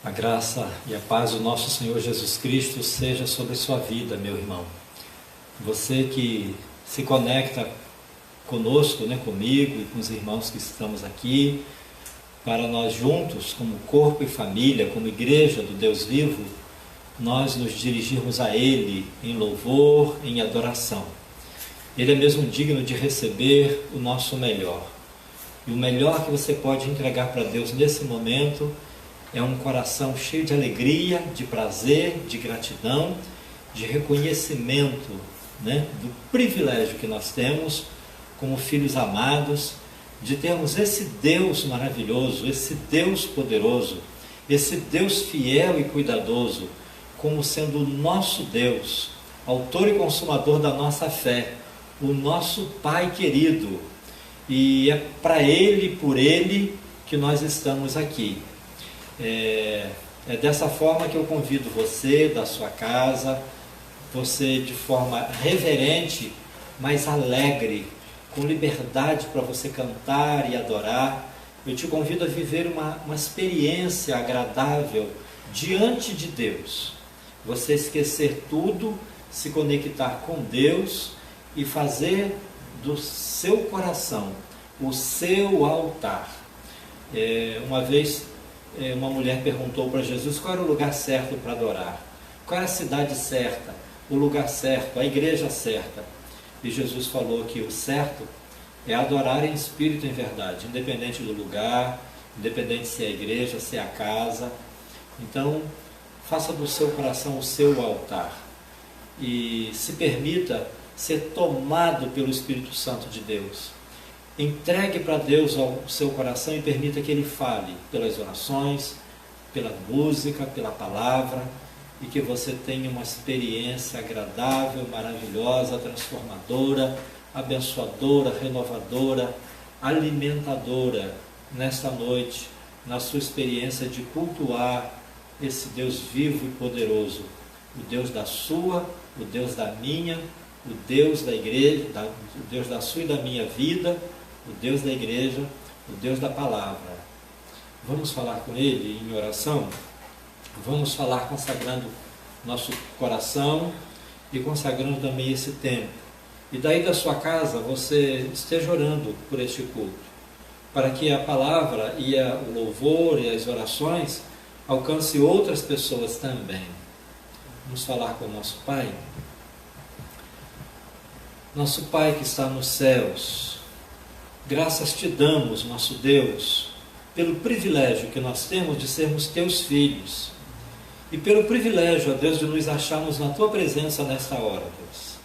A graça e a paz do nosso Senhor Jesus Cristo seja sobre sua vida, meu irmão. Você que se conecta conosco, comigo e com os irmãos que estamos aqui, para nós juntos, como corpo e família, como igreja do Deus vivo, nós nos dirigirmos a Ele em louvor, em adoração. Ele é mesmo digno de receber o nosso melhor. E o melhor que você pode entregar para Deus nesse momento é um coração cheio de alegria, de prazer, de gratidão, de reconhecimento, do privilégio que nós temos como filhos amados, de termos esse Deus maravilhoso, esse Deus poderoso, esse Deus fiel e cuidadoso, como sendo o nosso Deus, autor e consumador da nossa fé, o nosso Pai querido. E é para Ele e por Ele que nós estamos aqui. É dessa forma que eu convido você da sua casa, você de forma reverente, mas alegre, com liberdade para você cantar e adorar. Eu te convido a viver uma experiência agradável diante de Deus. Você esquecer tudo, se conectar com Deus e fazer do seu coração o seu altar. Uma vez uma mulher perguntou para Jesus qual era o lugar certo para adorar, qual era a cidade certa, o lugar certo, a igreja certa. E Jesus falou que o certo é adorar em espírito e em verdade, independente do lugar, independente se é a igreja, se é a casa. Então, faça do seu coração o seu altar e se permita ser tomado pelo Espírito Santo de Deus. Entregue para Deus o seu coração e permita que Ele fale pelas orações, pela música, pela palavra, e que você tenha uma experiência agradável, maravilhosa, transformadora, abençoadora, renovadora, alimentadora nesta noite, na sua experiência de cultuar esse Deus vivo e poderoso, o Deus da sua, o Deus da minha, o Deus da igreja, o Deus da sua e da minha vida, o Deus da igreja, o Deus da palavra. Vamos falar com Ele em oração? Vamos falar consagrando nosso coração e consagrando também esse tempo. E daí da sua casa você esteja orando por este culto, para que a palavra e o louvor e as orações alcance outras pessoas também. Vamos falar com o nosso Pai? Nosso Pai que está nos céus, graças te damos, nosso Deus, pelo privilégio que nós temos de sermos teus filhos e pelo privilégio, ó Deus, de nos acharmos na tua presença nesta hora, Deus.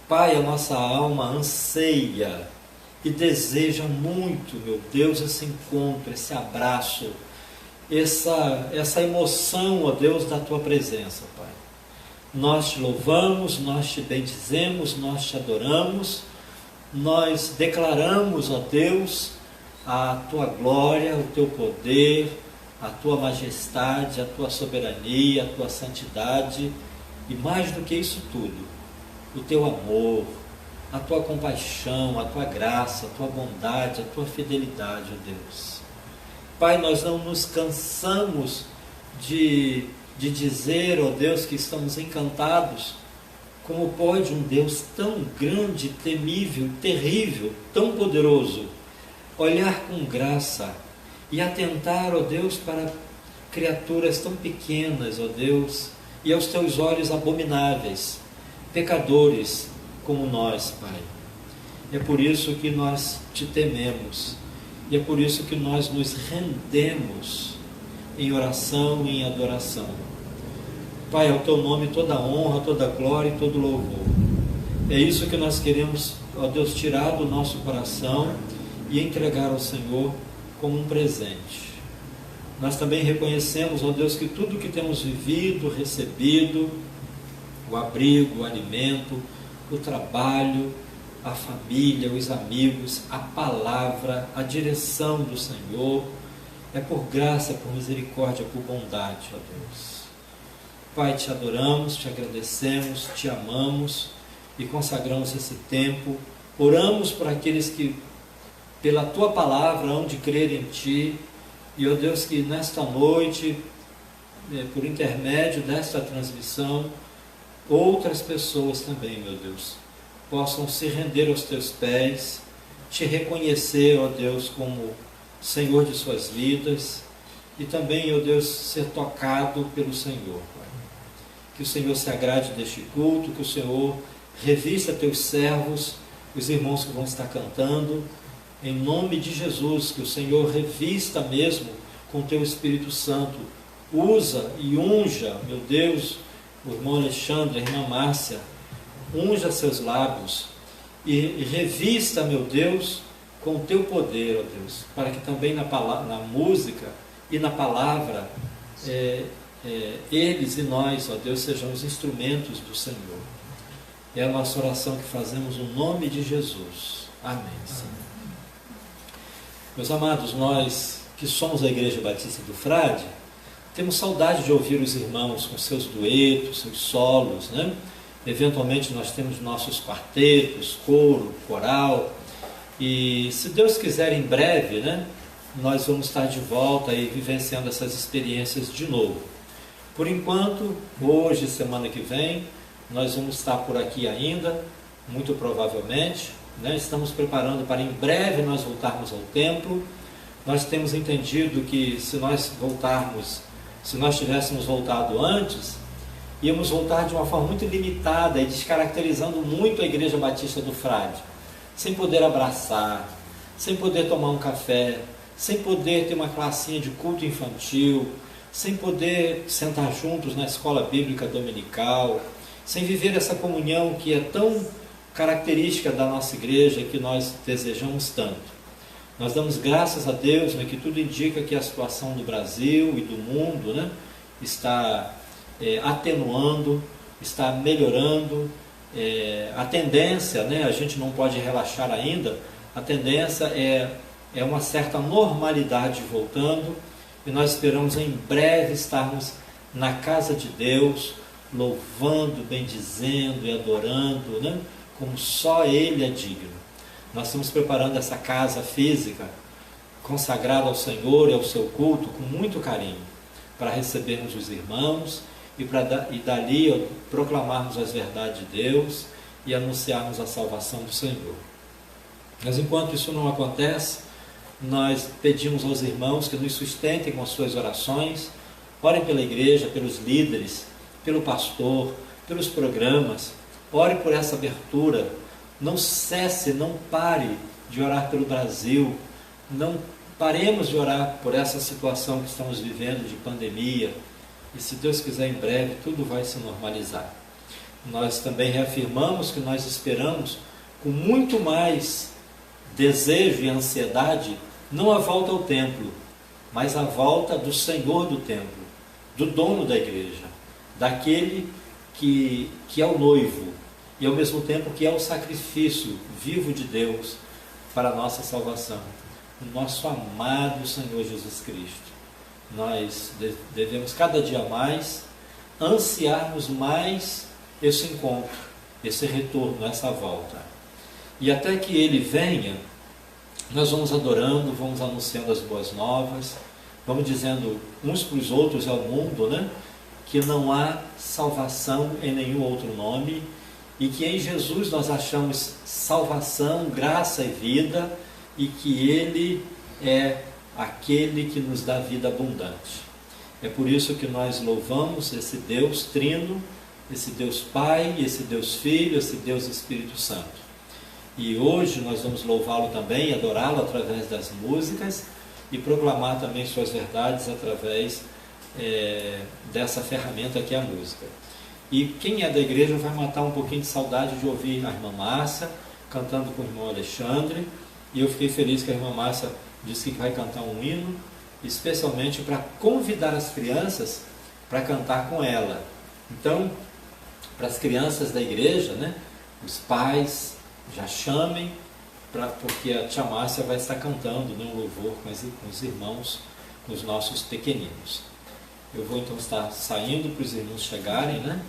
Pai, a nossa alma anseia e deseja muito, meu Deus, esse encontro, esse abraço, essa emoção, ó Deus, da tua presença, Pai. Nós te louvamos, nós te bendizemos, nós te adoramos, nós declaramos, ó Deus, a tua glória, o teu poder, a tua majestade, a tua soberania, a tua santidade e mais do que isso tudo, o teu amor, a tua compaixão, a tua graça, a tua bondade, a tua fidelidade, ó Deus. Pai, nós não nos cansamos de dizer, ó Deus, que estamos encantados. Como pode um Deus tão grande, temível, terrível, tão poderoso, olhar com graça e atentar, ó Deus, para criaturas tão pequenas, ó Deus, e aos teus olhos abomináveis, pecadores como nós, Pai. É por isso que nós te tememos, e é por isso que nós nos rendemos em oração e em adoração. Pai, ao teu nome toda honra, toda glória e todo louvor. É isso que nós queremos, ó Deus, tirar do nosso coração e entregar ao Senhor como um presente. Nós também reconhecemos, ó Deus, que tudo que temos vivido, recebido, o abrigo, o alimento, o trabalho, a família, os amigos, a palavra, a direção do Senhor, é por graça, por misericórdia, por bondade, ó Deus. Pai, te adoramos, te agradecemos, te amamos e consagramos esse tempo. Oramos por aqueles que, pela tua palavra, hão de crer em ti. E, ó Deus, que nesta noite por intermédio desta transmissão, outras pessoas também, meu Deus, possam se render aos teus pés, te reconhecer, ó Deus, como Senhor de suas vidas, e também, ó Deus, ser tocado pelo Senhor, Pai. Que o Senhor se agrade deste culto, que o Senhor revista teus servos, os irmãos que vão estar cantando, em nome de Jesus, que o Senhor revista mesmo com teu Espírito Santo, usa e unja, meu Deus, o irmão Alexandre, a irmã Márcia, unja seus lábios e revista, meu Deus, com o teu poder, ó Deus, para que também na música e na palavra, eles e nós, ó Deus, sejamos instrumentos do Senhor. É a nossa oração que fazemos no nome de Jesus. Amém, Senhor. Meus amados, nós que somos a Igreja Batista do Frade, temos saudade de ouvir os irmãos com seus duetos, seus solos, né? Eventualmente nós temos nossos quartetos, coro, coral, e se Deus quiser em breve, né, nós vamos estar de volta e vivenciando essas experiências de novo. Por enquanto, hoje, semana que vem, nós vamos estar por aqui ainda, muito provavelmente, né? Estamos preparando para em breve nós voltarmos ao templo. Nós temos entendido que se nós tivéssemos voltado antes, íamos voltar de uma forma muito limitada e descaracterizando muito a Igreja Batista do Frade, sem poder abraçar, sem poder tomar um café, sem poder ter uma classinha de culto infantil, sem poder sentar juntos na escola bíblica dominical, sem viver essa comunhão que é tão característica da nossa igreja, que nós desejamos tanto. Nós damos graças a Deus, né, que tudo indica que a situação do Brasil e do mundo, né, está atenuando, está melhorando. A tendência, né, a gente não pode relaxar ainda, a tendência é uma certa normalidade voltando, e nós esperamos em breve estarmos na casa de Deus, louvando, bendizendo e adorando, né, como só Ele é digno. Nós estamos preparando essa casa física, consagrada ao Senhor e ao seu culto, com muito carinho, para recebermos os irmãos e dali proclamarmos as verdades de Deus e anunciarmos a salvação do Senhor. Mas enquanto isso não acontece, nós pedimos aos irmãos que nos sustentem com as suas orações, orem pela igreja, pelos líderes, pelo pastor, pelos programas, ore por essa abertura. Não cesse, não pare de orar pelo Brasil, não paremos de orar por essa situação que estamos vivendo de pandemia, e se Deus quiser em breve tudo vai se normalizar. Nós também reafirmamos que nós esperamos com muito mais desejo e ansiedade, não a volta ao templo, mas a volta do Senhor do templo, do dono da igreja, daquele que é o noivo, e ao mesmo tempo que é o sacrifício vivo de Deus para a nossa salvação, o nosso amado Senhor Jesus Cristo. Nós devemos cada dia mais ansiarmos mais esse encontro, esse retorno, essa volta. E até que Ele venha, nós vamos adorando, vamos anunciando as boas novas, vamos dizendo uns para os outros e ao mundo, né, que não há salvação em nenhum outro nome, e que em Jesus nós achamos salvação, graça e vida, e que Ele é aquele que nos dá vida abundante. É por isso que nós louvamos esse Deus Trino, esse Deus Pai, esse Deus Filho, esse Deus Espírito Santo. E hoje nós vamos louvá-lo também, adorá-lo através das músicas e proclamar também suas verdades através dessa ferramenta que é a música. E quem é da igreja vai matar um pouquinho de saudade de ouvir a irmã Márcia cantando com o irmão Alexandre, e eu fiquei feliz que a irmã Márcia disse que vai cantar um hino, especialmente para convidar as crianças para cantar com ela. Então, para as crianças da igreja, né, os pais já chamem, porque a tia Márcia vai estar cantando, né, um louvor com os irmãos, com os nossos pequeninos. Eu vou então estar saindo para os irmãos chegarem, né,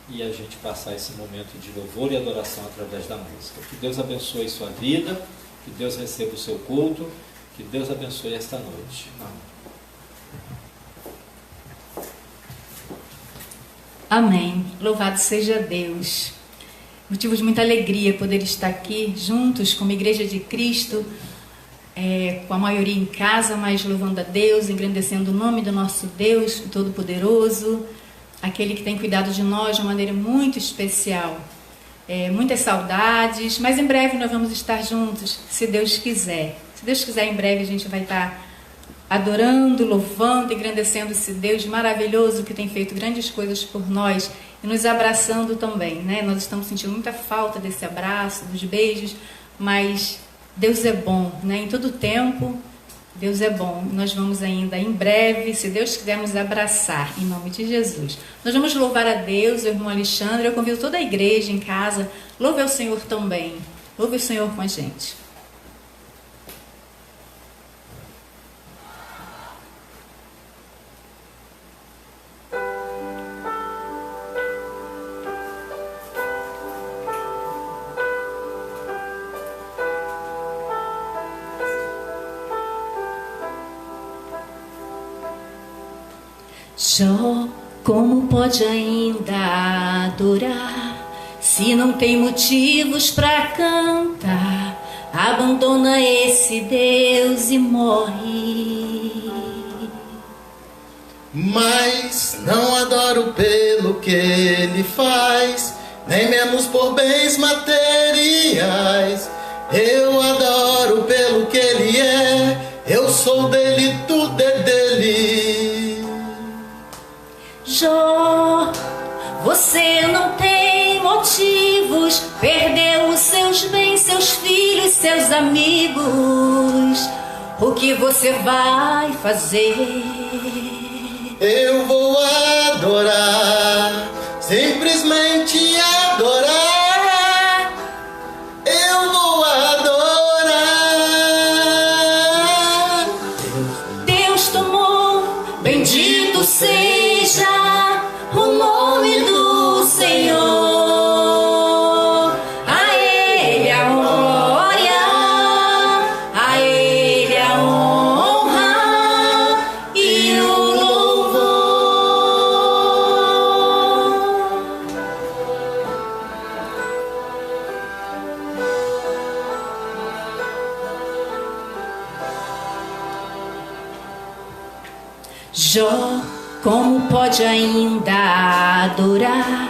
e a gente passar esse momento de louvor e adoração através da música. Que Deus abençoe sua vida, que Deus receba o seu culto, que Deus abençoe esta noite. Amém. Amém. Louvado seja Deus. Motivo de muita alegria poder estar aqui juntos como Igreja de Cristo, com a maioria em casa, mas louvando a Deus, engrandecendo o nome do nosso Deus Todo-Poderoso, aquele que tem cuidado de nós de uma maneira muito especial. Muitas saudades, mas em breve nós vamos estar juntos, se Deus quiser. Se Deus quiser, em breve a gente vai estar adorando, louvando, engrandecendo esse Deus maravilhoso que tem feito grandes coisas por nós e nos abraçando também, né? Nós estamos sentindo muita falta desse abraço, dos beijos, mas Deus é bom, né? Em todo tempo, Deus é bom. Nós vamos ainda em breve, se Deus quiser, nos abraçar, em nome de Jesus. Nós vamos louvar a Deus, o irmão Alexandre. Eu convido toda a igreja em casa, louve ao Senhor também. Louve o Senhor com a gente. Jó, como pode ainda adorar se não tem motivos para cantar? Abandona esse Deus e morre. Mas não adoro pelo que ele faz, nem menos por bens materiais. Eu adoro pelo que ele é, eu sou dele, tudo é dele. Jó, você não tem motivos, perdeu os seus bens, seus filhos, seus amigos. O que você vai fazer? Eu vou adorar, simplesmente adorar. Eu vou adorar. Deus tomou, bendito seja o nome do Senhor. A Ele a glória, a Ele a honra e o louvor. Jó, como pode ainda adorar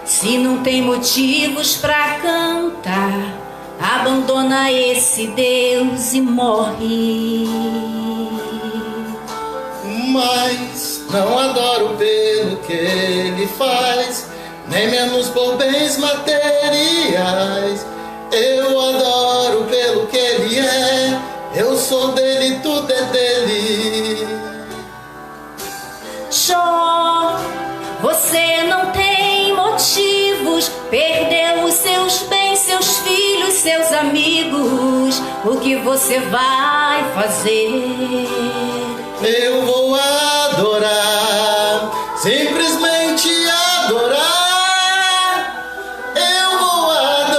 se não tem motivos para cantar? Abandona esse Deus e morre. Mas não adoro pelo que ele faz, nem menos por bens materiais. Eu adoro pelo que ele é, eu sou dele, tudo é dele. Jó, você não tem motivos, perdeu os seus bens, seus filhos, seus amigos. O que você vai fazer? Eu vou adorar, simplesmente adorar. Eu vou adorar.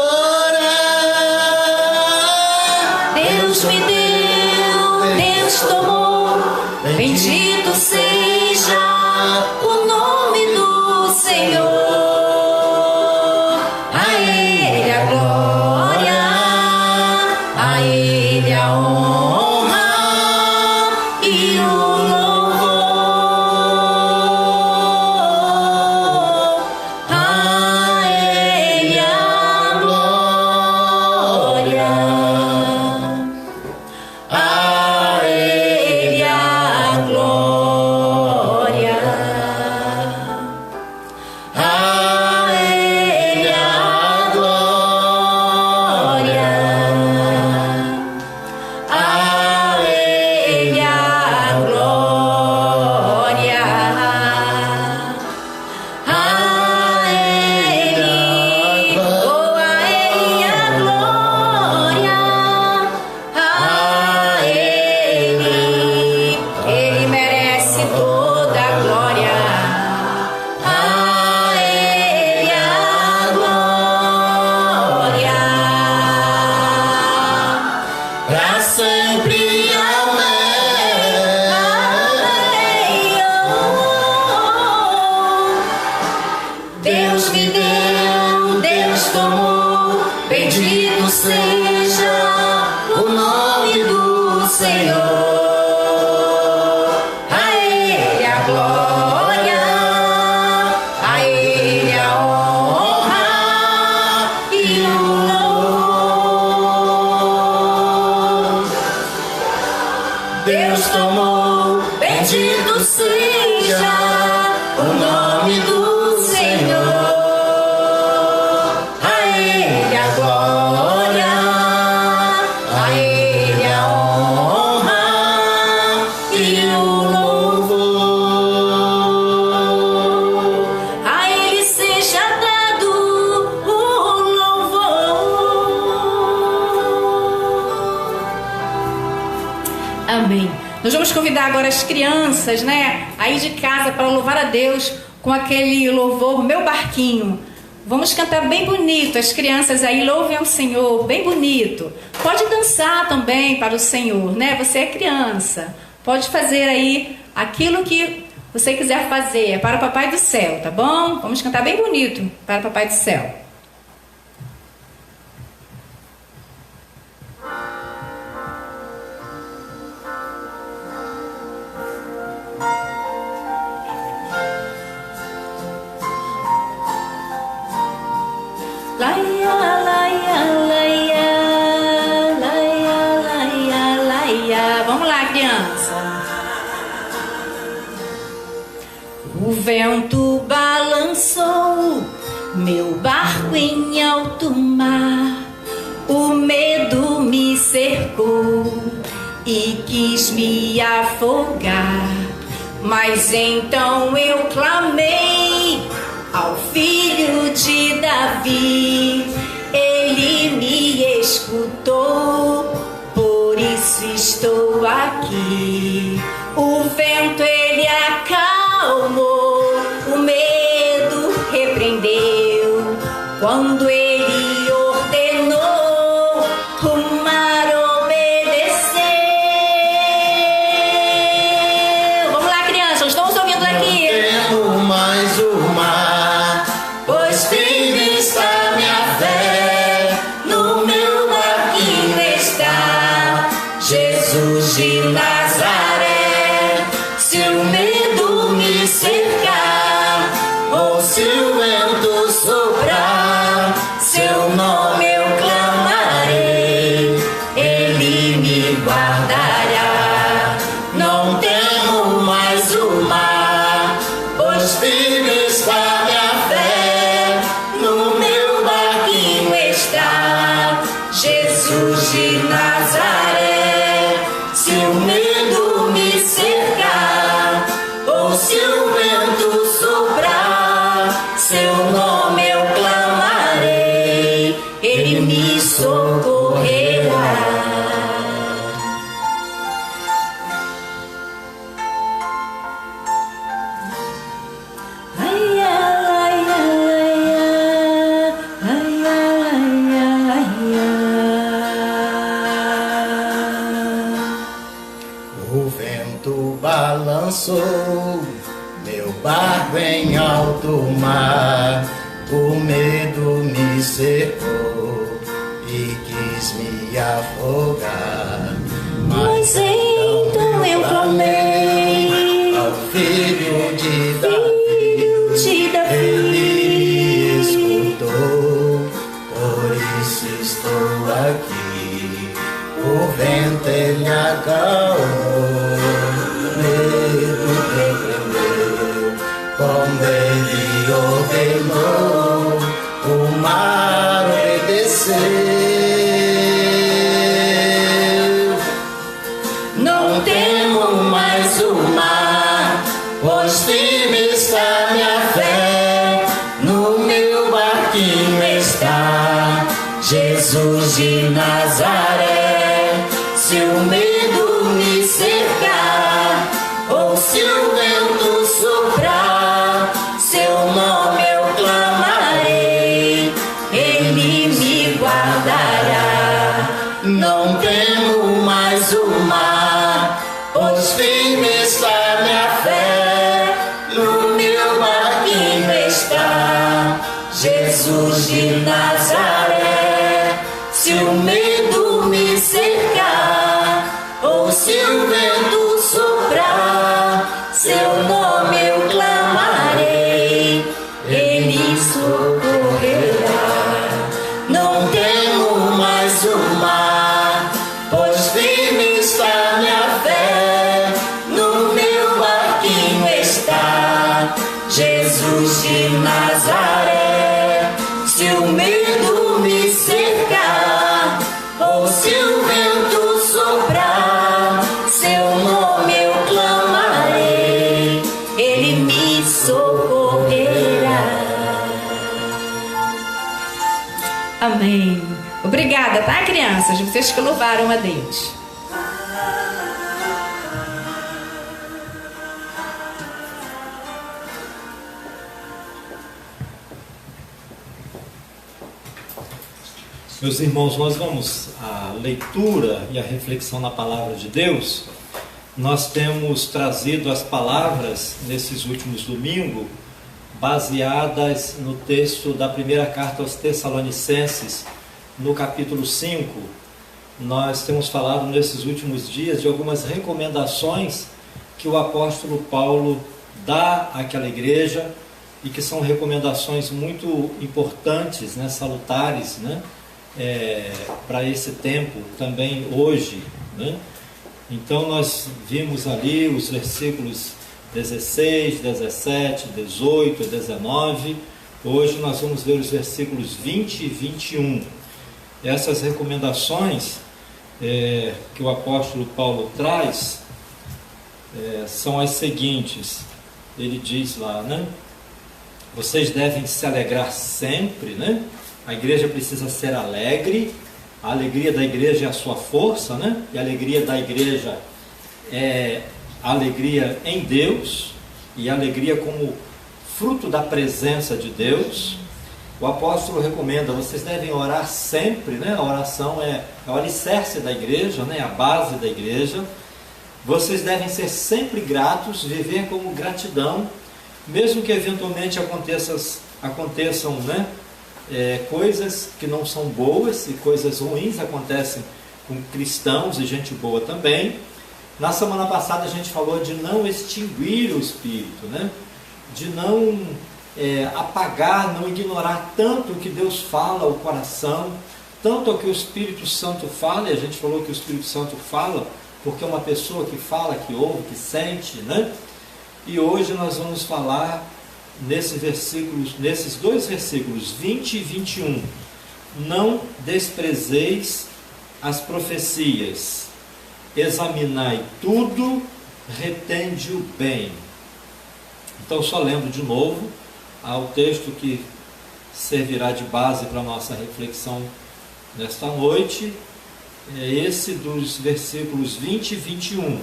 Deus me deu, Deus tomou, bendito seja o nome do Senhor. A Ele a glória, a Ele a honra e o louvor. A Ele a glória, a Ele a glória. Bendito seja o nome do Senhor. A Ele a glória, a Ele a honra e o louvor. A Ele seja dado o louvor. Amém. Nós vamos convidar agora as crianças, né, aí de casa para louvar a Deus com aquele louvor Meu Barquinho. Vamos cantar bem bonito, as crianças aí louvem ao Senhor, bem bonito. Pode dançar também para o Senhor, né? Você é criança, pode fazer aí aquilo que você quiser fazer, é para o Papai do Céu, tá bom? Vamos cantar bem bonito para o Papai do Céu. Laia, laia, laia, laia, laia, laia. Vamos lá, criança. O vento balançou meu barco em alto mar. O medo me cercou e quis me afogar. Mas então eu clamei ao filho de Davi, ele me escutou, por isso estou aqui. O vento ele acalmou, o medo repreendeu, quando ele ordenou, o mar obedeceu. Vamos lá, crianças, estamos ouvindo aqui. Não temo mais o mar, Pois firme está minha fé, no meu barquinho está Jesus de Nazaré. Se o medo me cercar, ou se o vento soprar, seu nome eu clamarei, ele me guardará. Não temo mais o mar, pois firme está minha fé, no meu barquinho está Jesus de Nazaré. Se o medo me cercar, ou se o vento soprar, seu nome eu clamarei, ele me socorrerá. Ai, ai, ai, ai, ai, ai, o vento balançou meu barco em alto mar. O medo me cercou e quis me afogar. Mas então eu clamei ao filho de Davi, ele me escutou, por isso estou aqui. O vento ele acalmou, o medo repreendeu, quando ele ordenou, o mar obedeceu. Não temo mais o mar, pois firme está minha fé, no meu barquinho está Jesus de Nazaré. Se o medo me cercar, ou se o vento soprar, seu nome eu clamarei, ele me guardará. Não temo mais o mar, pois firme está minha fé, no meu barquinho está Jesus de Nazaré. Se o medo me cercar, ou se o vento soprar, seu nome eu clamarei, ele socorrerá. Não temo mais o mar, pois firme está minha fé, Jesus de Nazaré. Se o medo me cercar, ou se o vento soprar, seu nome eu clamarei, ele me socorrerá. Amém. Obrigada, tá, crianças? Vocês que louvaram a Deus. Meus irmãos, nós vamos à leitura e à reflexão na palavra de Deus. Nós temos trazido as palavras nesses últimos domingos, baseadas no texto da primeira carta aos Tessalonicenses, no capítulo 5. Nós temos falado nesses últimos dias de algumas recomendações que o apóstolo Paulo dá àquela igreja e que são recomendações muito importantes, né, salutares, né, para esse tempo também hoje, né? Então nós vimos ali os versículos 16, 17, 18, 19. Hoje nós vamos ver os versículos 20 e 21. Essas recomendações que o apóstolo Paulo traz são as seguintes. Ele diz lá, né? Vocês devem se alegrar sempre, né? A igreja precisa ser alegre. A alegria da igreja é a sua força, né? E a alegria da igreja é a alegria em Deus, e a alegria como fruto da presença de Deus. O apóstolo recomenda, vocês devem orar sempre, né? A oração é o alicerce da igreja, né? A base da igreja. Vocês devem ser sempre gratos, viver como gratidão, mesmo que eventualmente aconteçam, né? Coisas que não são boas e coisas ruins acontecem com cristãos e gente boa também. Na semana passada a gente falou de não extinguir o Espírito, né? De não apagar, não ignorar tanto o que Deus fala ao coração, tanto o que o Espírito Santo fala. E a gente falou que o Espírito Santo fala porque é uma pessoa que fala, que ouve, que sente, né? E hoje nós vamos falar nesses dois versículos 20 e 21. Não desprezeis as profecias, examinai tudo, retende o bem. Então só lembro de novo ao texto que servirá de base para a nossa reflexão nesta noite, é esse dos versículos 20 e 21.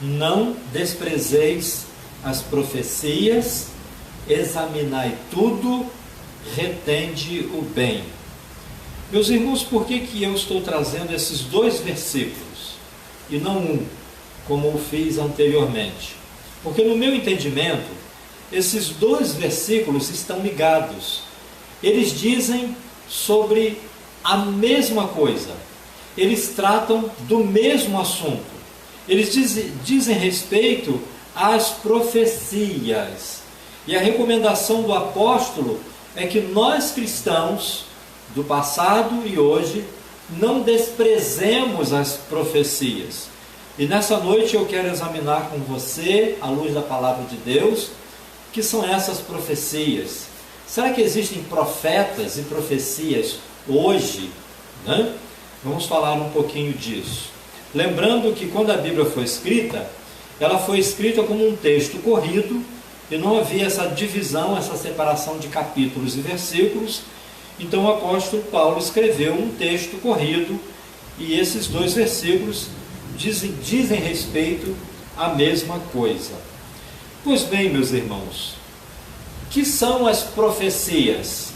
Não desprezeis as profecias, examinai tudo, retende o bem. Meus irmãos, por que eu estou trazendo esses dois versículos e não um, como eu fiz anteriormente? Porque no meu entendimento, esses dois versículos estão ligados. Eles dizem sobre a mesma coisa. Eles tratam do mesmo assunto. Eles dizem respeito às profecias. E a recomendação do apóstolo é que nós cristãos, do passado e hoje, não desprezemos as profecias. E nessa noite eu quero examinar com você, à luz da palavra de Deus, que são essas profecias. Será que existem profetas e profecias hoje, né? Vamos falar um pouquinho disso. Lembrando que quando a Bíblia foi escrita, ela foi escrita como um texto corrido, e não havia essa divisão, essa separação de capítulos e versículos. Então o apóstolo Paulo escreveu um texto corrido, e esses dois versículos dizem respeito à mesma coisa. Pois bem, meus irmãos, que são as profecias?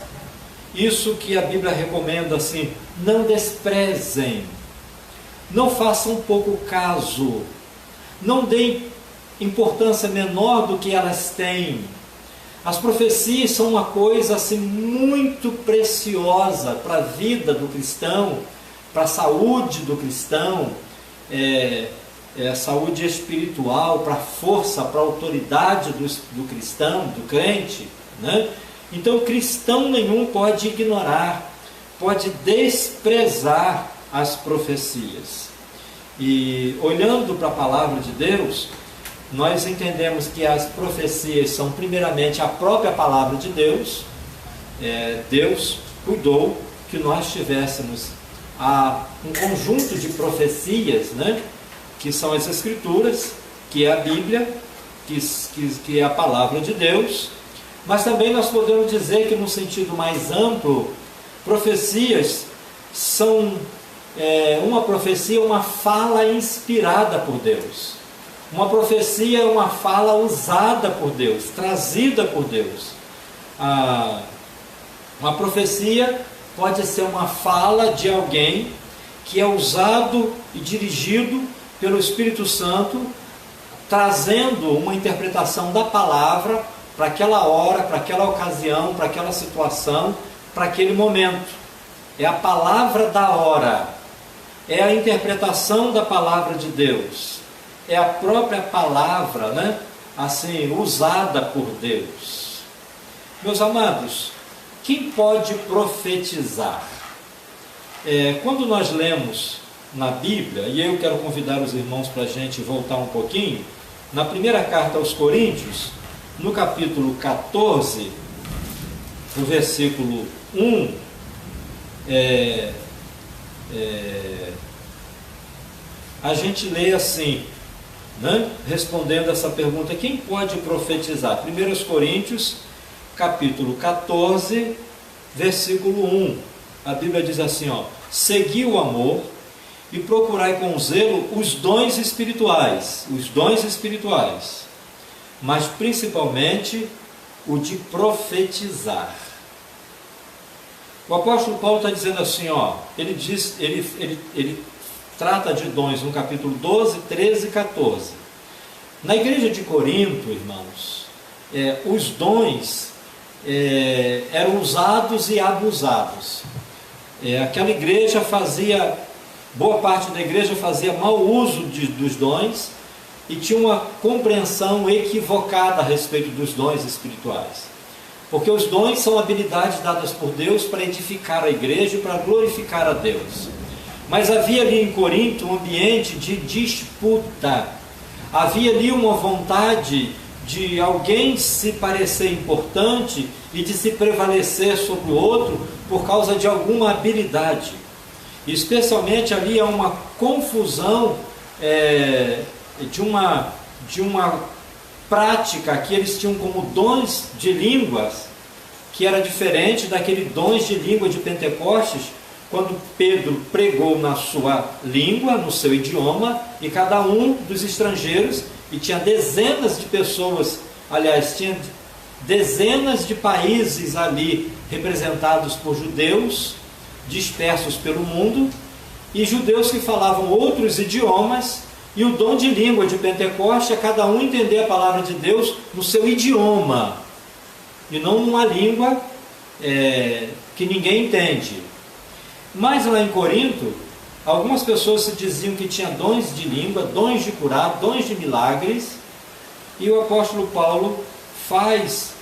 Isso que a Bíblia recomenda assim, não desprezem, não façam pouco caso, não deem importância menor do que elas têm. As profecias são uma coisa assim muito preciosa para a vida do cristão, para a saúde do cristão, saúde espiritual, para a força, para a autoridade do cristão, do crente, né? Então cristão nenhum pode ignorar, pode desprezar as profecias. E olhando para a palavra de Deus, nós entendemos que as profecias são primeiramente a própria palavra de Deus. Deus cuidou que nós tivéssemos um conjunto de profecias, né, que são as Escrituras, que é a Bíblia, que é a palavra de Deus. Mas também nós podemos dizer que, no sentido mais amplo, profecias são uma profecia, uma fala inspirada por Deus. Uma profecia é uma fala usada por Deus, trazida por Deus. Uma profecia pode ser uma fala de alguém que é usado e dirigido pelo Espírito Santo, trazendo uma interpretação da palavra para aquela hora, para aquela ocasião, para aquela situação, para aquele momento. É a palavra da hora, é a interpretação da palavra de Deus, é a própria palavra, né, assim, usada por Deus. Meus amados, quem pode profetizar? Quando nós lemos na Bíblia, e eu quero convidar os irmãos para a gente voltar um pouquinho, na primeira carta aos Coríntios, no capítulo 14, no versículo 1, a gente lê assim, né, respondendo essa pergunta: quem pode profetizar? 1 Coríntios, capítulo 14, versículo 1. A Bíblia diz assim, segui o amor e procurai com zelo os dons espirituais, mas principalmente o de profetizar. O apóstolo Paulo está dizendo assim, ele trata de dons no capítulo 12, 13 e 14. Na igreja de Corinto, irmãos, os dons eram usados e abusados. Aquela igreja boa parte da igreja fazia mau uso dos dons e tinha uma compreensão equivocada a respeito dos dons espirituais. Porque os dons são habilidades dadas por Deus para edificar a igreja e para glorificar a Deus. Mas havia ali em Corinto um ambiente de disputa. Havia ali uma vontade de alguém se parecer importante e de se prevalecer sobre o outro por causa de alguma habilidade. Especialmente ali há uma confusão de uma prática que eles tinham como dons de línguas, que era diferente daquele dons de língua de Pentecostes, quando Pedro pregou na sua língua, no seu idioma, e cada um dos estrangeiros, e tinha dezenas de pessoas, aliás, tinha dezenas de países ali representados por judeus, dispersos pelo mundo, e judeus que falavam outros idiomas, e o dom de língua de Pentecoste é cada um entender a palavra de Deus no seu idioma, e não numa língua que ninguém entende. Mas lá em Corinto, algumas pessoas se diziam que tinha dons de língua, dons de curar, dons de milagres, e o apóstolo Paulo faz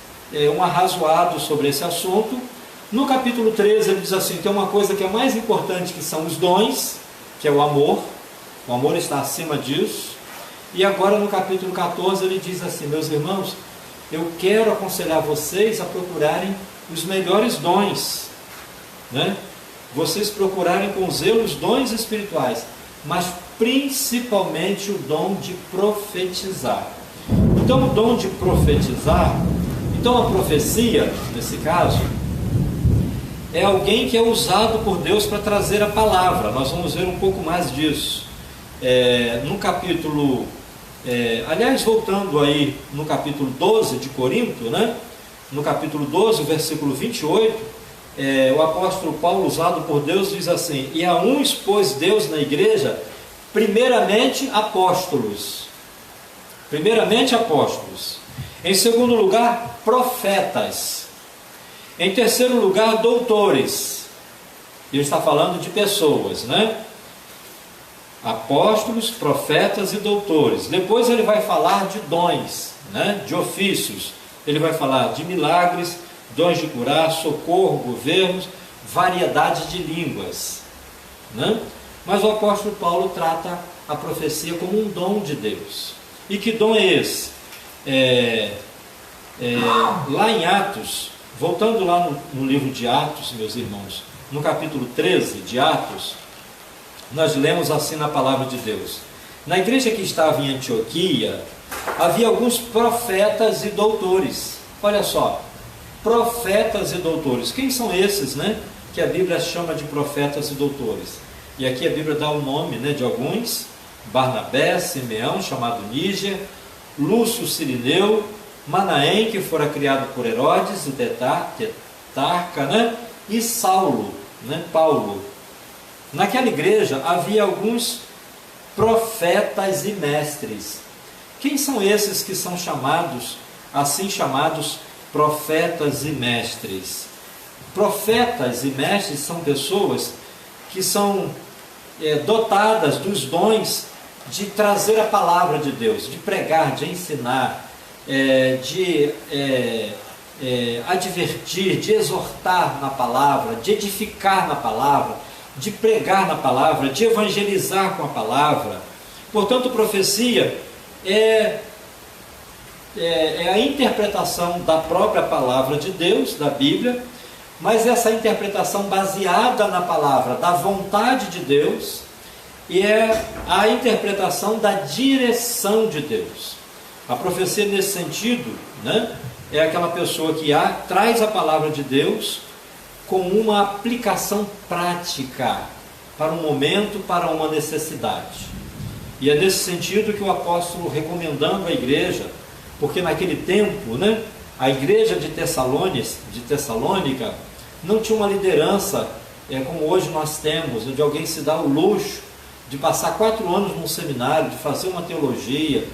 um arrazoado sobre esse assunto. No capítulo 13 ele diz assim, tem uma coisa que é mais importante, que são os dons, que é o amor está acima disso. E agora no capítulo 14 ele diz assim, meus irmãos, eu quero aconselhar vocês a procurarem os melhores dons, né? Vocês procurarem com zelo os dons espirituais, mas principalmente o dom de profetizar. Então o dom de profetizar, então a profecia, nesse caso, é alguém que é usado por Deus para trazer a palavra. Nós vamos ver um pouco mais disso. No capítulo, aliás, voltando aí no capítulo 12 de Corinto, né? No capítulo 12, versículo 28, o apóstolo Paulo, usado por Deus, diz assim, e a uns pôs Deus na igreja, primeiramente apóstolos. Em segundo lugar, profetas. Em terceiro lugar, doutores. Ele está falando de pessoas, né? Apóstolos, profetas e doutores. Depois ele vai falar de dons, né? De ofícios. Ele vai falar de milagres, dons de curar, socorro, governos, variedade de línguas, né? Mas o apóstolo Paulo trata a profecia como um dom de Deus. E que dom é esse? Lá em Atos, voltando lá no livro de Atos, meus irmãos, no capítulo 13 de Atos, nós lemos assim na palavra de Deus: na igreja que estava em Antioquia, havia alguns profetas e doutores. Olha só, profetas e doutores. Quem são esses, né, que a Bíblia chama de profetas e doutores? E aqui a Bíblia dá o nome, né, de alguns: Barnabé, Simeão, chamado Níger, Lúcio Cirineu, Manaém, que fora criado por Herodes, e Tetarca, né, e Saulo, né, Paulo. Naquela igreja havia alguns profetas e mestres. Quem são esses que são chamados, assim chamados, profetas e mestres? Profetas e mestres são pessoas que são dotadas dos dons de trazer a palavra de Deus, de pregar, de ensinar, de advertir, de exortar na palavra, de edificar na palavra, de pregar na palavra, de evangelizar com a palavra. Portanto, profecia é a interpretação da própria palavra de Deus, da Bíblia, mas essa interpretação baseada na palavra, da vontade de Deus, e é a interpretação da direção de Deus. A profecia, nesse sentido, né, é aquela pessoa que traz a palavra de Deus com uma aplicação prática para um momento, para uma necessidade. E é nesse sentido que o apóstolo, recomendando a igreja, porque naquele tempo, né, a igreja de Tessalônica não tinha uma liderança como hoje nós temos, onde alguém se dá o luxo de passar 4 anos num seminário, de fazer uma teologia,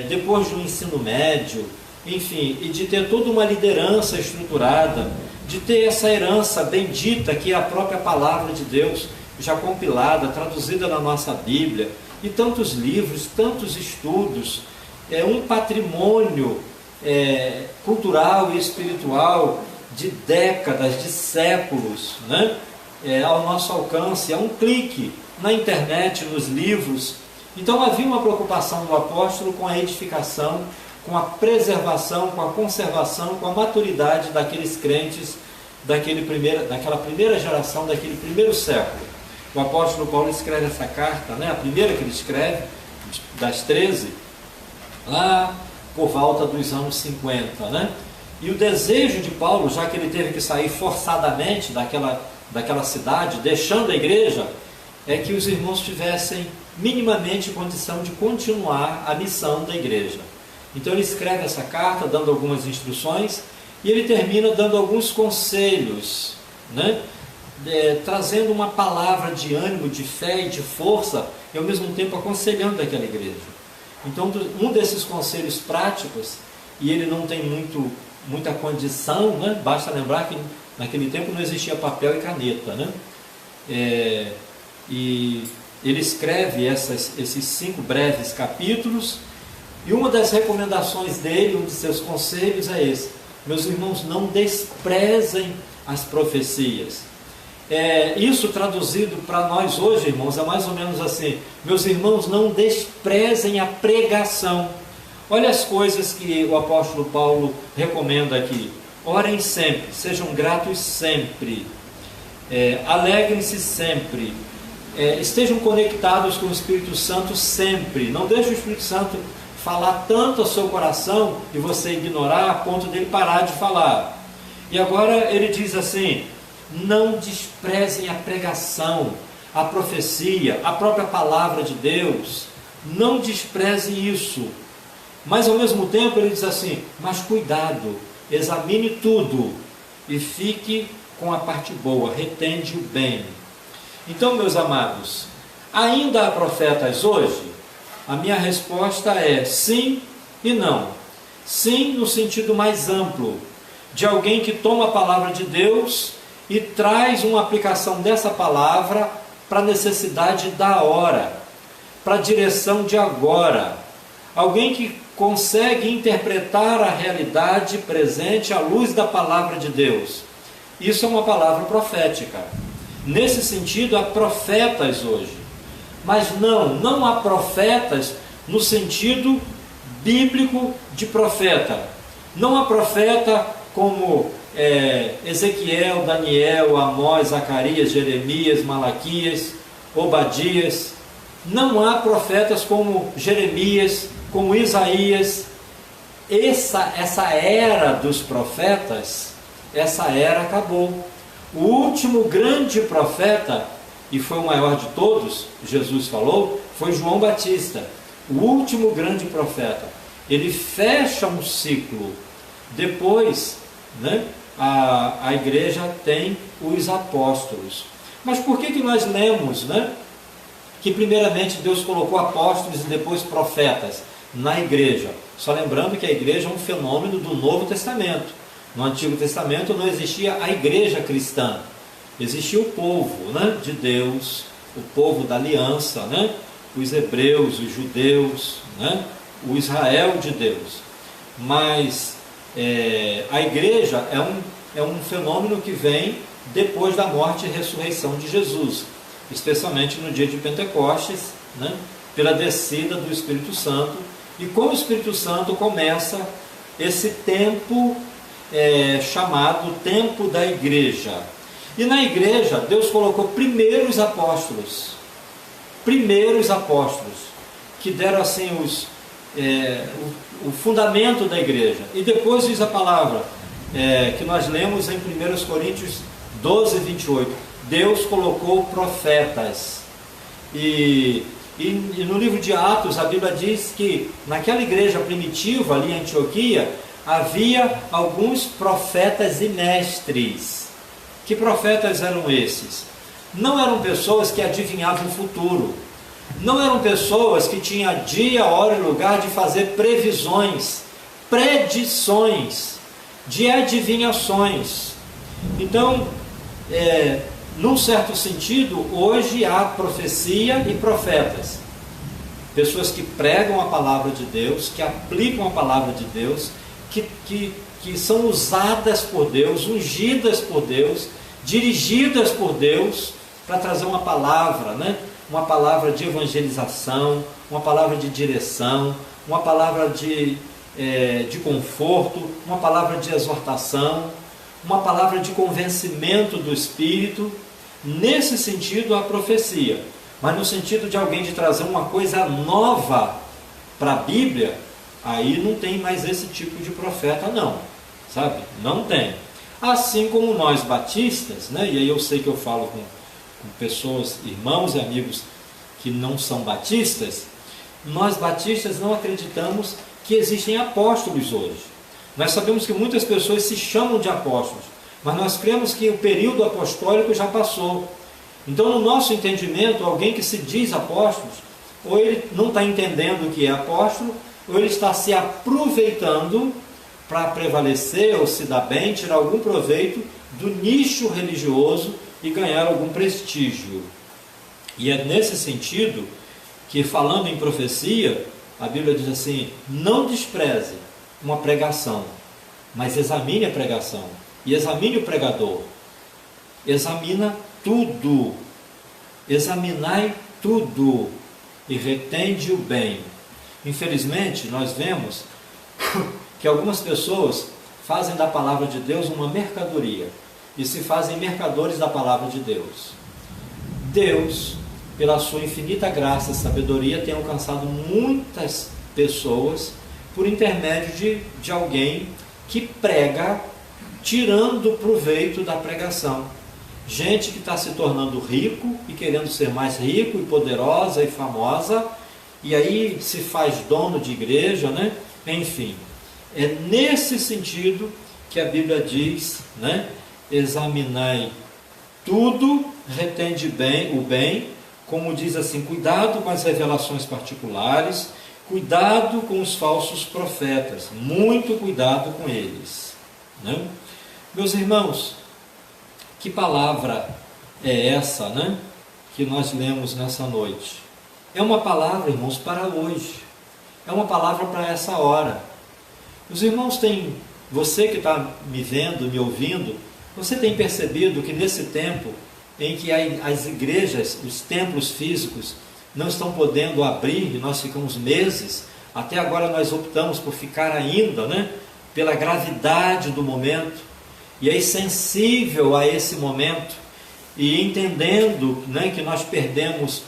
depois de um ensino médio, enfim, e de ter toda uma liderança estruturada, de ter essa herança bendita que é a própria palavra de Deus, já compilada, traduzida na nossa Bíblia, e tantos livros, tantos estudos, um patrimônio cultural e espiritual de décadas, de séculos, né, ao nosso alcance, a um clique na internet, nos livros. Então havia uma preocupação do apóstolo com a edificação, com a preservação, com a conservação, com a maturidade daqueles crentes daquela primeira geração, daquele primeiro século. O apóstolo Paulo escreve essa carta, né, a primeira que ele escreve, das 13, lá por volta dos anos 50, né? E o desejo de Paulo, já que ele teve que sair forçadamente daquela cidade, deixando a igreja, é que os irmãos tivessem minimamente condição de continuar a missão da igreja. Então ele escreve essa carta, dando algumas instruções, e ele termina dando alguns conselhos, né? Trazendo uma palavra de ânimo, de fé e de força, e ao mesmo tempo aconselhando aquela igreja. Então, um desses conselhos práticos, e ele não tem muita condição, né? Basta lembrar que naquele tempo não existia papel e caneta, né? E ele escreve esses 5 breves capítulos, e uma das recomendações dele, um de seus conselhos é esse: meus irmãos, não desprezem as profecias. Isso traduzido para nós hoje, irmãos, é mais ou menos assim: meus irmãos, não desprezem a pregação. Olha as coisas que o apóstolo Paulo recomenda aqui: orem sempre, sejam gratos sempre, alegrem-se sempre, estejam conectados com o Espírito Santo sempre. Não deixe o Espírito Santo falar tanto ao seu coração e você ignorar a ponto dele parar de falar. E agora ele diz assim: não desprezem a pregação, a profecia, a própria palavra de Deus. Não desprezem isso. Mas ao mesmo tempo ele diz assim: mas cuidado, examine tudo e fique com a parte boa, retende o bem. Então, meus amados, ainda há profetas hoje? A minha resposta é sim e não. Sim, no sentido mais amplo, de alguém que toma a palavra de Deus e traz uma aplicação dessa palavra para a necessidade da hora, para a direção de agora. Alguém que consegue interpretar a realidade presente à luz da palavra de Deus. Isso é uma palavra profética. Nesse sentido, há profetas hoje. Mas não há profetas no sentido bíblico de profeta. Não há profeta como Ezequiel, Daniel, Amós, Zacarias, Jeremias, Malaquias, Obadias. Não há profetas como Jeremias, como Isaías. Essa era dos profetas, essa era acabou. O último grande profeta, e foi o maior de todos, Jesus falou, foi João Batista. O último grande profeta. Ele fecha um ciclo. Depois, né, a igreja tem os apóstolos. Mas por que nós lemos, né, que primeiramente Deus colocou apóstolos e depois profetas na igreja? Só lembrando que a igreja é um fenômeno do Novo Testamento. No Antigo Testamento não existia a igreja cristã. Existia o povo, né, de Deus, o povo da aliança, né, os hebreus, os judeus, né, o Israel de Deus. Mas a igreja é um fenômeno que vem depois da morte e ressurreição de Jesus, especialmente no dia de Pentecostes, né, pela descida do Espírito Santo. E com o Espírito Santo começa esse tempo chamado tempo da igreja. E na igreja Deus colocou primeiro os apóstolos, que deram assim o fundamento da igreja. E depois diz a palavra que nós lemos em 1 Coríntios 12, 28. Deus colocou profetas. E no livro de Atos a Bíblia diz que naquela igreja primitiva ali em Antioquia havia alguns profetas e mestres. Que profetas eram esses? Não eram pessoas que adivinhavam o futuro. Não eram pessoas que tinham dia, hora e lugar de fazer previsões, predições, de adivinhações. Então, num certo sentido, hoje há profecia e profetas. Pessoas que pregam a palavra de Deus, que aplicam a palavra de Deus, que são usadas por Deus, ungidas por Deus, dirigidas por Deus para trazer uma palavra, né? Uma palavra de evangelização, uma palavra de direção, uma palavra de conforto, uma palavra de exortação, uma palavra de convencimento do Espírito. Nesse sentido a profecia, mas no sentido de alguém de trazer uma coisa nova para a Bíblia, aí não tem mais esse tipo de profeta não, sabe? Não tem. Assim como nós batistas, né? E aí eu sei que eu falo com pessoas, irmãos e amigos que não são batistas, nós batistas não acreditamos que existem apóstolos hoje. Nós sabemos que muitas pessoas se chamam de apóstolos, mas nós cremos que o período apostólico já passou. Então, no nosso entendimento, alguém que se diz apóstolo, ou ele não está entendendo o que é apóstolo, ou ele está se aproveitando para prevalecer ou se dar bem, tirar algum proveito do nicho religioso e ganhar algum prestígio. E é nesse sentido que, falando em profecia, a Bíblia diz assim: não despreze uma pregação, mas examine a pregação e examine o pregador. Examina tudo, examinai tudo e retende o bem. Infelizmente, nós vemos que algumas pessoas fazem da palavra de Deus uma mercadoria e se fazem mercadores da palavra de Deus. Deus, pela sua infinita graça e sabedoria, tem alcançado muitas pessoas por intermédio de alguém que prega tirando proveito da pregação. Gente que está se tornando rico e querendo ser mais rico e poderosa e famosa, e aí se faz dono de igreja, né? Enfim, é nesse sentido que a Bíblia diz, né? Examinai tudo, retende bem, o bem, como diz assim, cuidado com as revelações particulares, cuidado com os falsos profetas, muito cuidado com eles, né? Meus irmãos, que palavra é essa, né, que nós lemos nessa noite? É uma palavra, irmãos, para hoje. É uma palavra para essa hora. Os irmãos têm, você que está me vendo, me ouvindo, você tem percebido que nesse tempo em que as igrejas, os templos físicos, não estão podendo abrir, e nós ficamos meses. Até agora nós optamos por ficar ainda, né, pela gravidade do momento, e aí sensível a esse momento, e entendendo, né, que nós perdemos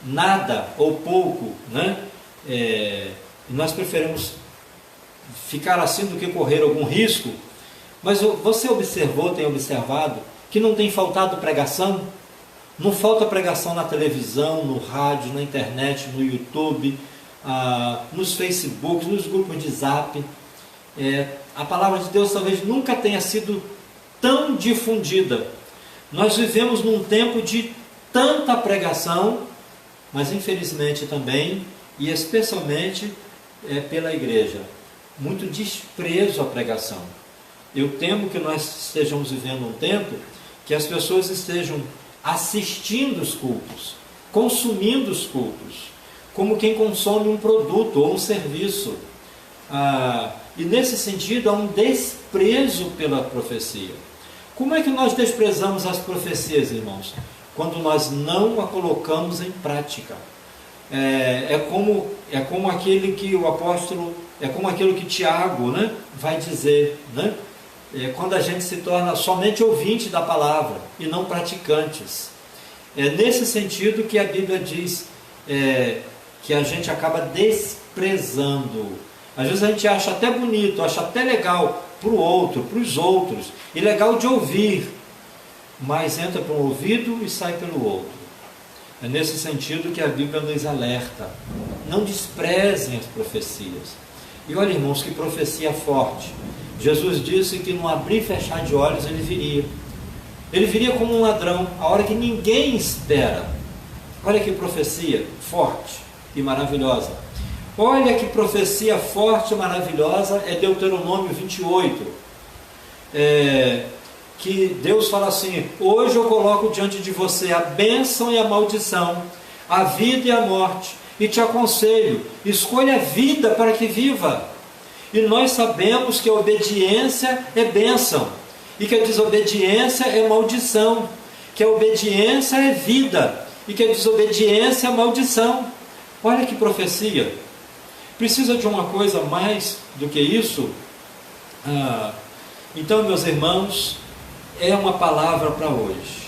nada ou pouco, né, e nós preferimos ficar assim do que correr algum risco. Mas você tem observado que não tem faltado pregação? Não falta pregação na televisão, no rádio, na internet, no YouTube, nos Facebooks, nos grupos de Zap. A palavra de Deus talvez nunca tenha sido tão difundida. Nós vivemos num tempo de tanta pregação, mas infelizmente também, e especialmente pela igreja, muito desprezo à pregação. Eu temo que nós estejamos vivendo um tempo que as pessoas estejam assistindo os cultos, consumindo os cultos, como quem consome um produto ou um serviço. E nesse sentido há um desprezo pela profecia. Como é que nós desprezamos as profecias, irmãos? Quando nós não a colocamos em prática. É como aquele que o apóstolo, é como aquilo que Tiago, né, vai dizer, né? Quando a gente se torna somente ouvinte da palavra e não praticantes. É nesse sentido que a Bíblia diz que a gente acaba desprezando. Às vezes a gente acha até bonito, acha até legal para o outro, para os outros, e legal de ouvir, mas entra por um ouvido e sai pelo outro. É nesse sentido que a Bíblia nos alerta. Não desprezem as profecias. E olha, irmãos, que profecia forte. Jesus disse que no abrir e fechar de olhos ele viria. Ele viria como um ladrão, a hora que ninguém espera. Olha que profecia forte e maravilhosa. Olha que profecia forte e maravilhosa é Deuteronômio 28. Que Deus fala assim: hoje eu coloco diante de você a bênção e a maldição, a vida e a morte, e te aconselho, escolha a vida para que viva. E nós sabemos que a obediência é bênção, e que a desobediência é maldição, que a obediência é vida, e que a desobediência é maldição. Olha que profecia. Precisa de uma coisa mais do que isso? Então, meus irmãos, é uma palavra para hoje.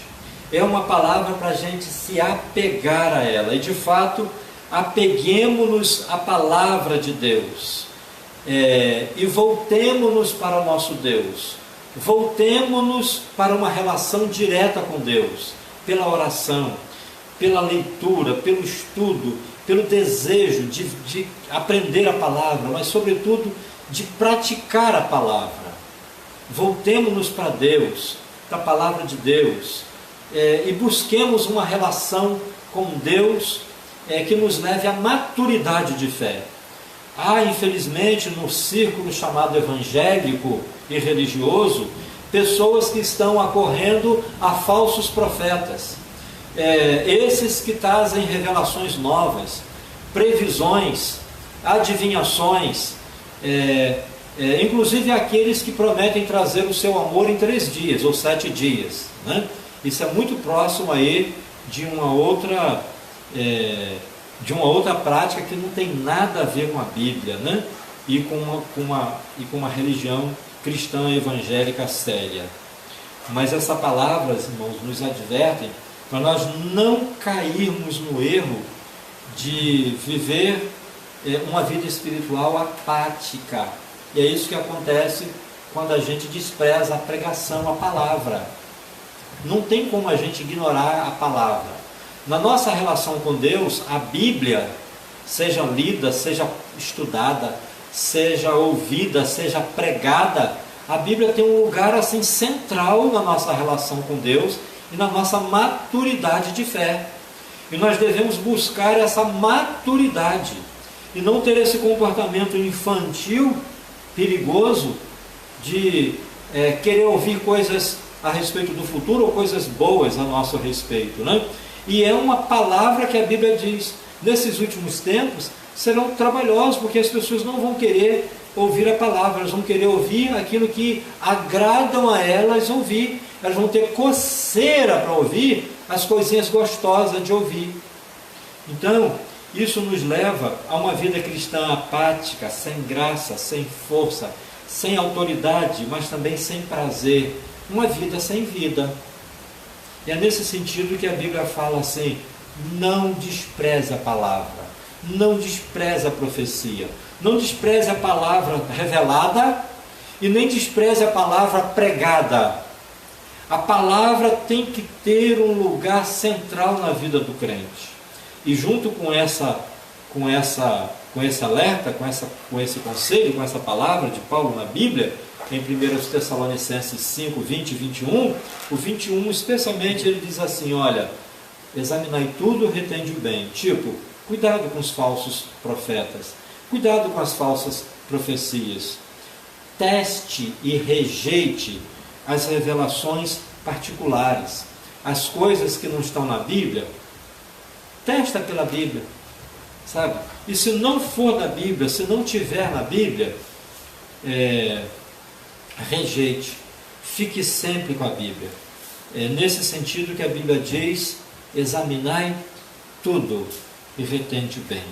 É uma palavra para a gente se apegar a ela. E de fato, apeguemos-nos à palavra de Deus. E voltemos-nos para o nosso Deus. Voltemos-nos para uma relação direta com Deus. Pela oração, pela leitura, pelo estudo, pelo desejo de aprender a palavra, mas sobretudo de praticar a palavra. Voltemos-nos para Deus, para a palavra de Deus, e busquemos uma relação com Deus que nos leve à maturidade de fé. Infelizmente, no círculo chamado evangélico e religioso, pessoas que estão acorrendo a falsos profetas, esses que trazem revelações novas, previsões, adivinhações, inclusive aqueles que prometem trazer o seu amor em 3 dias ou 7 dias, né? Isso é muito próximo aí de uma outra prática que não tem nada a ver com a Bíblia, né? E com uma religião cristã evangélica séria. Mas essa palavra, irmãos, nos adverte para nós não cairmos no erro de viver uma vida espiritual apática. E é isso que acontece quando a gente despreza a pregação, a palavra. Não tem como a gente ignorar a palavra. Na nossa relação com Deus, a Bíblia, seja lida, seja estudada, seja ouvida, seja pregada, a Bíblia tem um lugar assim central na nossa relação com Deus e na nossa maturidade de fé. E nós devemos buscar essa maturidade e não ter esse comportamento infantil, perigoso, de querer ouvir coisas a respeito do futuro ou coisas boas a nosso respeito, né? E é uma palavra que a Bíblia diz: nesses últimos tempos serão trabalhosos, porque as pessoas não vão querer ouvir a palavra, elas vão querer ouvir aquilo que agradam a elas ouvir, elas vão ter coceira para ouvir as coisinhas gostosas de ouvir. Então, isso nos leva a uma vida cristã apática, sem graça, sem força, sem autoridade, mas também sem prazer. Uma vida sem vida. E é nesse sentido que a Bíblia fala assim: não despreze a palavra, não despreze a profecia, não despreze a palavra revelada e nem despreze a palavra pregada. A palavra tem que ter um lugar central na vida do crente. E junto com esse alerta, com esse conselho, com essa palavra de Paulo na Bíblia, em 1 Tessalonicenses 5, 20 e 21, o 21 especialmente ele diz assim: olha, examinai tudo, retende o bem. Tipo, cuidado com os falsos profetas, cuidado com as falsas profecias. Teste e rejeite as revelações particulares, as coisas que não estão na Bíblia. Testa pela Bíblia, sabe? E se não for na Bíblia, se não tiver na Bíblia, rejeite, fique sempre com a Bíblia. É nesse sentido que a Bíblia diz: examinai tudo e retende o bem.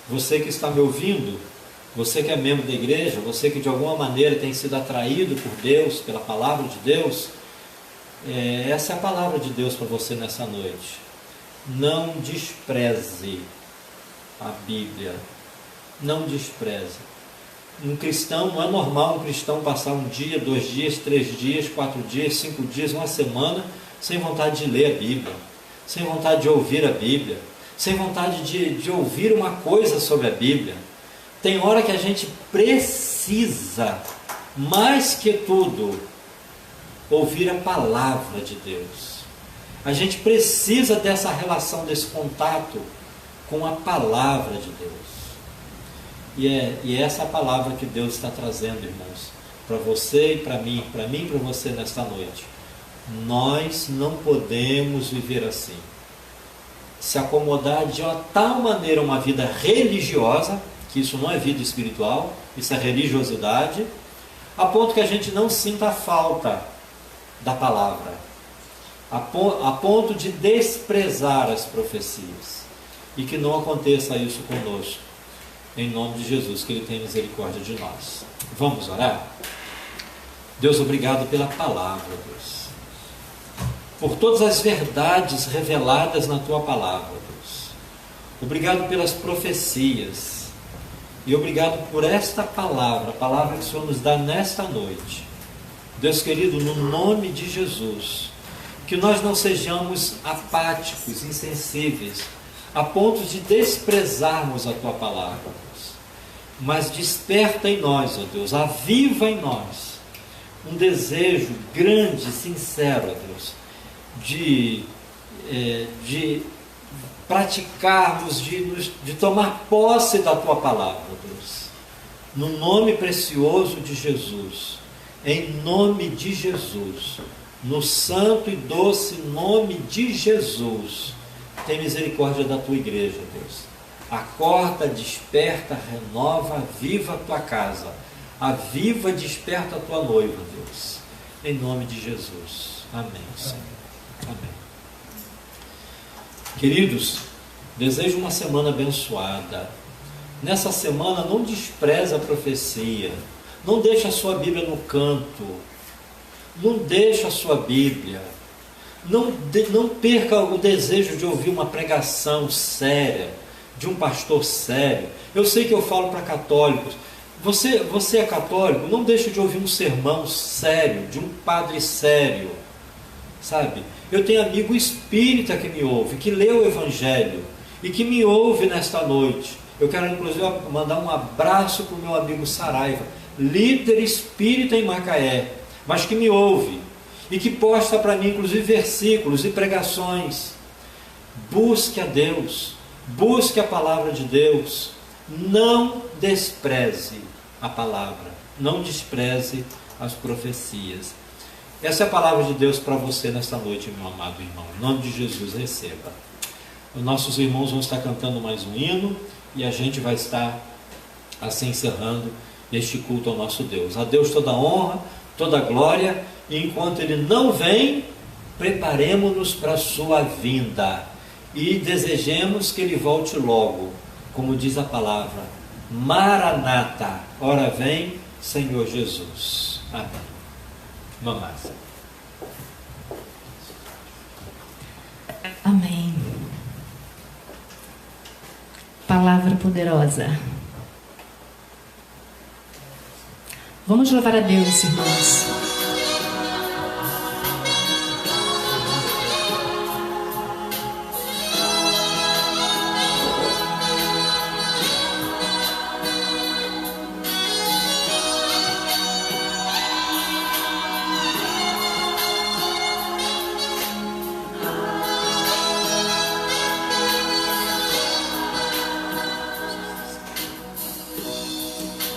Você que está me ouvindo, você que é membro da igreja, você que de alguma maneira tem sido atraído por Deus, pela palavra de Deus, essa é a palavra de Deus para você nessa noite. Não despreze a Bíblia, não despreze. Um cristão, não é normal um cristão passar um dia, 2 dias, 3 dias, 4 dias, 5 dias, uma semana, sem vontade de ler a Bíblia, sem vontade de ouvir a Bíblia, sem vontade de ouvir uma coisa sobre a Bíblia. Tem hora que a gente precisa, mais que tudo, ouvir a palavra de Deus. A gente precisa dessa relação, desse contato com a palavra de Deus. E é essa palavra que Deus está trazendo, irmãos, para você e para mim e para você nesta noite. Nós não podemos viver assim. Se acomodar de uma tal maneira uma vida religiosa, que isso não é vida espiritual, isso é religiosidade, a ponto que a gente não sinta a falta da palavra, a ponto de desprezar as profecias, e que não aconteça isso conosco, em nome de Jesus, que Ele tenha misericórdia de nós. Vamos orar? Deus, obrigado pela palavra, Deus, por todas as verdades reveladas na Tua palavra, Deus. Obrigado pelas profecias, e obrigado por esta palavra, a palavra que o Senhor nos dá nesta noite. Deus querido, no nome de Jesus, que nós não sejamos apáticos, insensíveis, a ponto de desprezarmos a Tua palavra, Deus. Mas desperta em nós, ó Deus, aviva em nós um desejo grande, sincero, ó Deus, de praticarmos, de tomar posse da Tua palavra, Deus. No nome precioso de Jesus, em nome de Jesus, no santo e doce nome de Jesus, tem misericórdia da Tua igreja, Deus. Acorda, desperta, renova, aviva a Tua casa, aviva, desperta a Tua noiva, Deus, em nome de Jesus. Amém, Senhor. Amém. Queridos, desejo uma semana abençoada. Nessa semana não despreze a profecia, não deixe a sua Bíblia no canto, não deixe a sua Bíblia, não perca o desejo de ouvir uma pregação séria, de um pastor sério. Eu sei que eu falo para católicos, você é católico, não deixe de ouvir um sermão sério, de um padre sério, sabe? Eu tenho amigo espírita que me ouve, que lê o Evangelho e que me ouve nesta noite. Eu quero inclusive mandar um abraço para o meu amigo Saraiva, líder espírita em Macaé, mas que me ouve e que posta para mim inclusive versículos e pregações. Busque a Deus, busque a palavra de Deus, não despreze a palavra, não despreze as profecias. Essa é a palavra de Deus para você nesta noite, meu amado irmão. Em nome de Jesus, receba. Os nossos irmãos vão estar cantando mais um hino e a gente vai estar assim encerrando este culto ao nosso Deus. A Deus toda a honra, toda a glória, e enquanto Ele não vem, preparemo-nos para a sua vinda e desejemos que ele volte logo, como diz a palavra, Maranata, ora vem, Senhor Jesus. Amém. Mamás. Amém. Palavra poderosa. Vamos louvar a Deus, irmãos.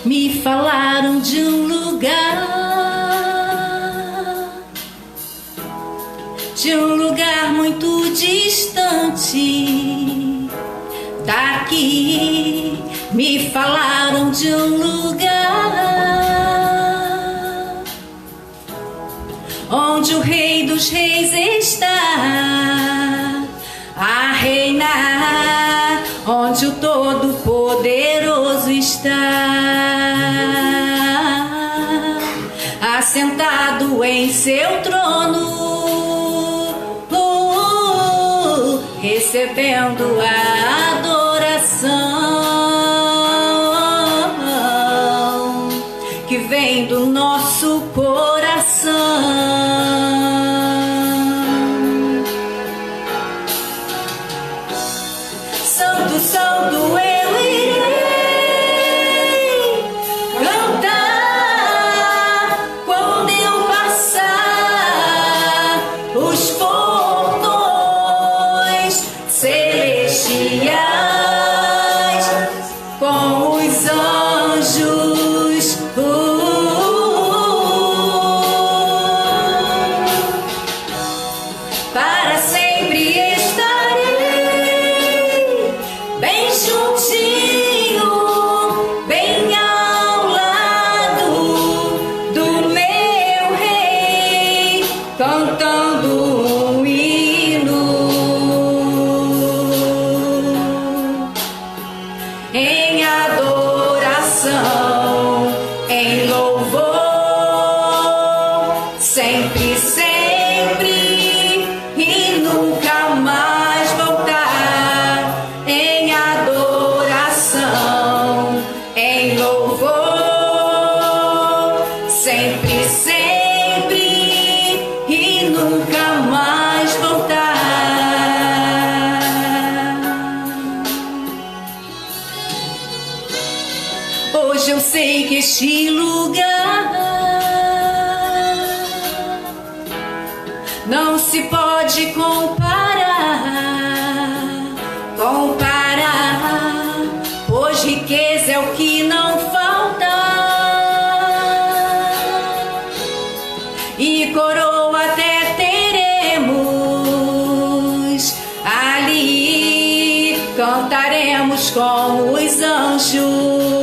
Me falaram de um lugar muito distante daqui. Me falaram de um lugar onde o Rei dos Reis está a reinar, onde o Todo-Poderoso está assentado em seu trono, recebendo a adoração que vem do nosso coração. Santo, santo, eu irei cantar quando eu passar os portões celestiais com os anjos. Para sempre estarei bem juntinho, bem ao lado do meu Rei, cantando um hino em adoração, em louvor, sempre, sempre e nunca mais voltar, em adoração, em louvor, sempre, sempre e nunca mais voltar. Hoje eu sei que este lugar não se pode comparar, pois riqueza é o que não falta e coroa até teremos ali, cantaremos com os anjos.